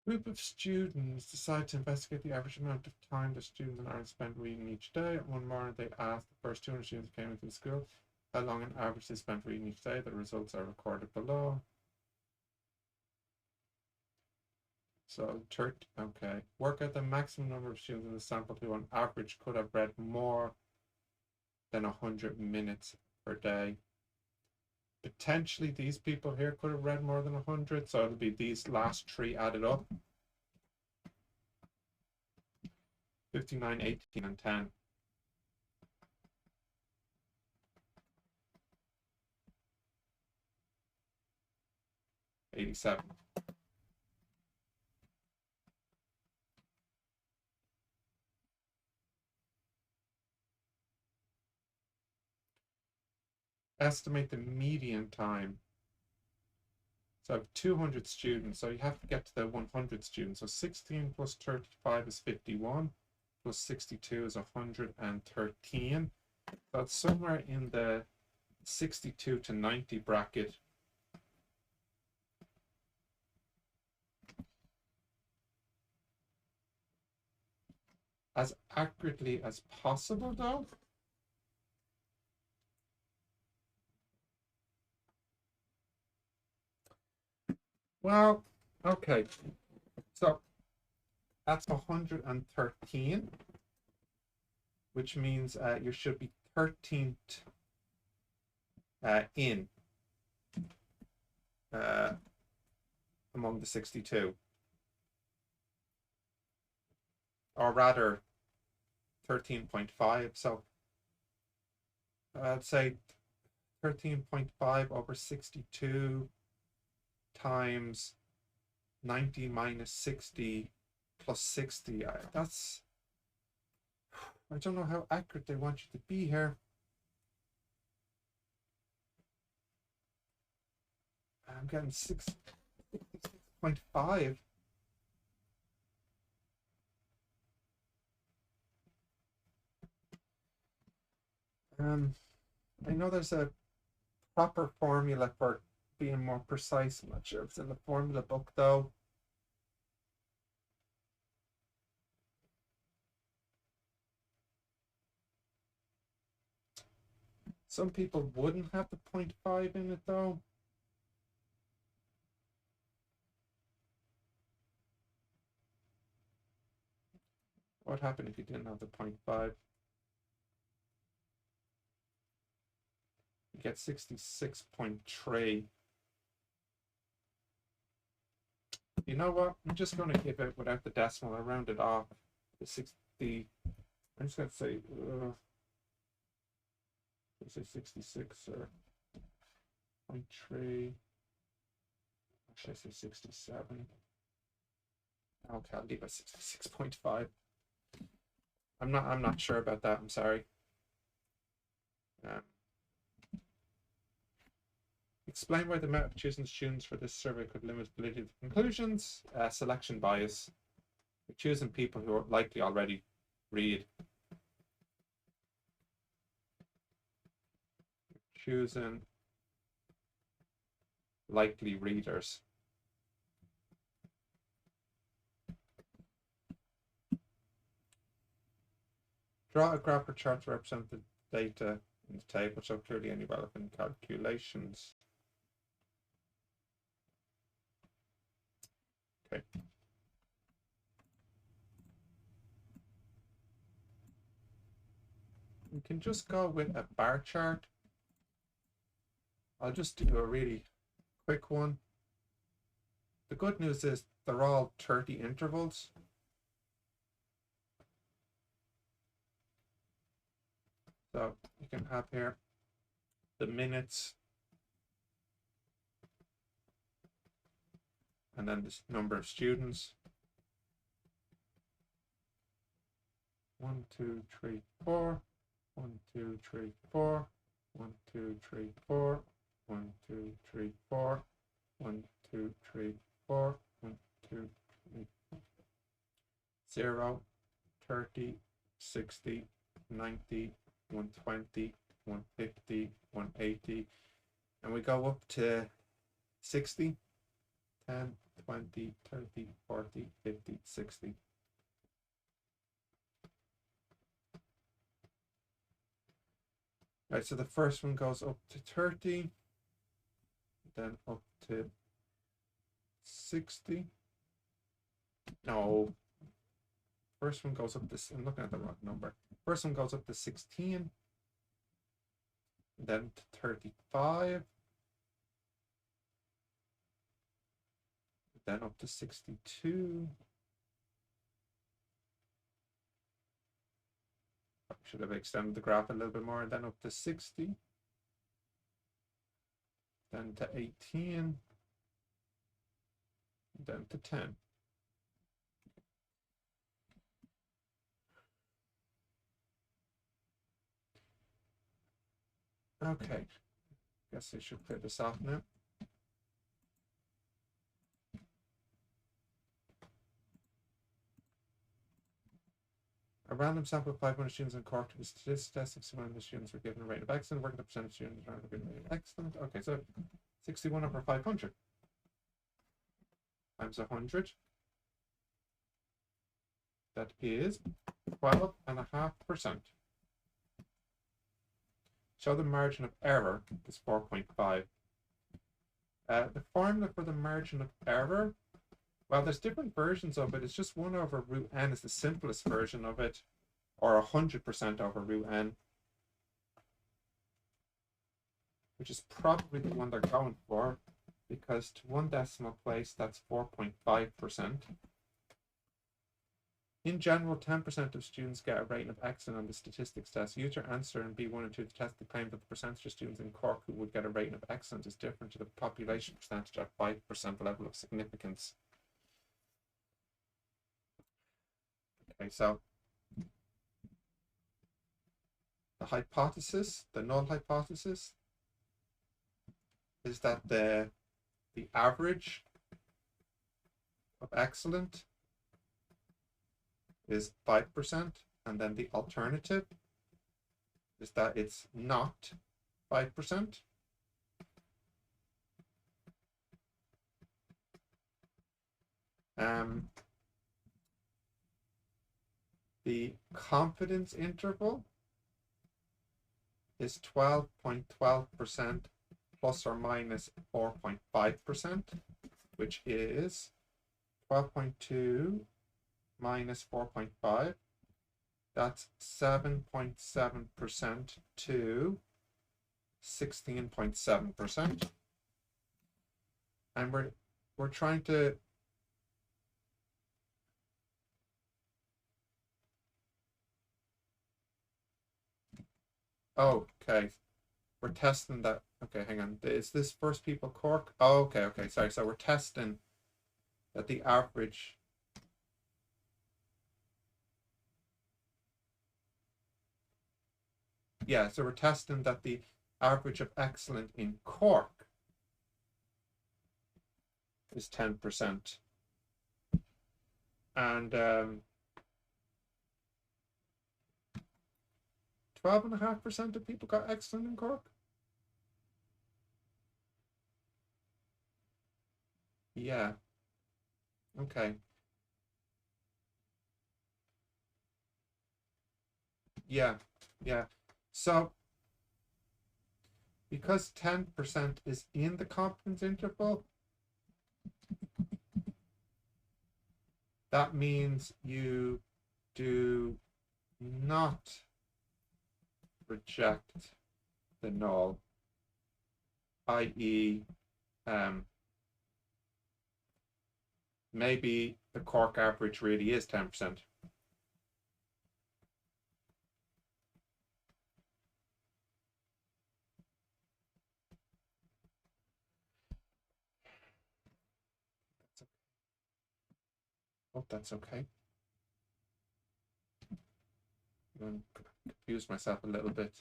Group of students decide to investigate the average amount of time the students in Ireland spend reading each day. One morning they asked the first 200 students who came into the school how long on average they spent reading each day. The results are recorded below. So, okay. Work out the maximum number of students in the sample who on average could have read more than 100 minutes per day. Potentially these people here could have read more than 100, so it'll be these last three added up. 59, 18, and 10. $87. Estimate the median time. So I have 200 students, so you have to get to the 100 students. So 16 plus 35 is 51, plus 62 is 113. So it's somewhere in the 62 to 90 bracket. As accurately as possible, though. Well, okay. So that's 113, which means you should be 13th in among the 62. Or rather 13.5. So I'd say 13.5 over 62 times 90 minus 60 plus 60. That's, I don't know how accurate they want you to be here. I'm getting 6.5. I know there's a proper formula for being more precise. I'm not sure if it's in the formula book though. Some people wouldn't have the 0.5 in it though. What happened if you didn't have the 0.5? You get 66.3. You know what? I'm just going to give it without the decimal. I round it off. The 60. I'm just going to say, let's say 66 or 0.3. Should I say 67? Okay, I'll leave it 66.5. I'm not sure about that. I'm sorry. Explain why the amount of choosing students for this survey could limit validity of conclusions. Selection bias. You're choosing people who are likely already read. You're choosing likely readers. Draw a graph or chart to represent the data in the table, show clearly any relevant calculations. Okay. We can just go with a bar chart. I'll just do a really quick one. The good news is they're all 30 intervals. So you can have here the minutes and then this number of students. 1, 2, 3, 4. 1, 2, 3, 4. 1, 2, 3, 4. 1, 2, 3, 4. 1, 2, 3, 4. 1, 2, 3, 4. 0, 30, 60, 90, 120, 150, 180, and we go up to 60, 10, 20, 30, 40, 50, 60. Right, so the first one goes up to 30, then up to 60. No, first one goes up to, I'm looking at the wrong number. First one goes up to 16, then to 35, then up to 62. I should have extended the graph a little bit more, then up to 60, then to 18, then to 10. Okay, guess I should clear this off now. A random sample of 500 students in Cork to the statistics test. 61 of the students were given a rate of excellent. Working the percentage of students were given a rate of excellent. Okay, so 61 over 500 times 100. That is 12.5%. Show the margin of error is 4.5. The formula for the margin of error, well, there's different versions of it. It's just 1 over root n is the simplest version of it, or 100% over root n, which is probably the one they're going for, because to 1 decimal place, that's 4.5%. In general, 10% of students get a rating of excellent on the statistics test. Use your answer in B1 and 2 to test the claim that the percentage of students in Cork who would get a rating of excellent is different to the population percentage at 5% level of significance. Okay, so the hypothesis, the null hypothesis, is that the average of excellent is 5%, and then the alternative is that it's not 5%. The confidence interval is 12.12% plus or minus 4.5%, which is 12.2 minus 4.5. That's 7.7% to 16.7%. And we're trying to okay. We're testing that. Okay, hang on. Is this first people Cork? Oh, okay, sorry. So we're testing that the average so we're testing that the average of excellent in Cork is 10%. And 12.5% of people got excellent in Cork. Yeah. Okay. Yeah. So because 10% is in the confidence interval, that means you do not reject the null, i.e. Maybe the Cork average really is 10%. Hope that's okay. I'm confused myself a little bit.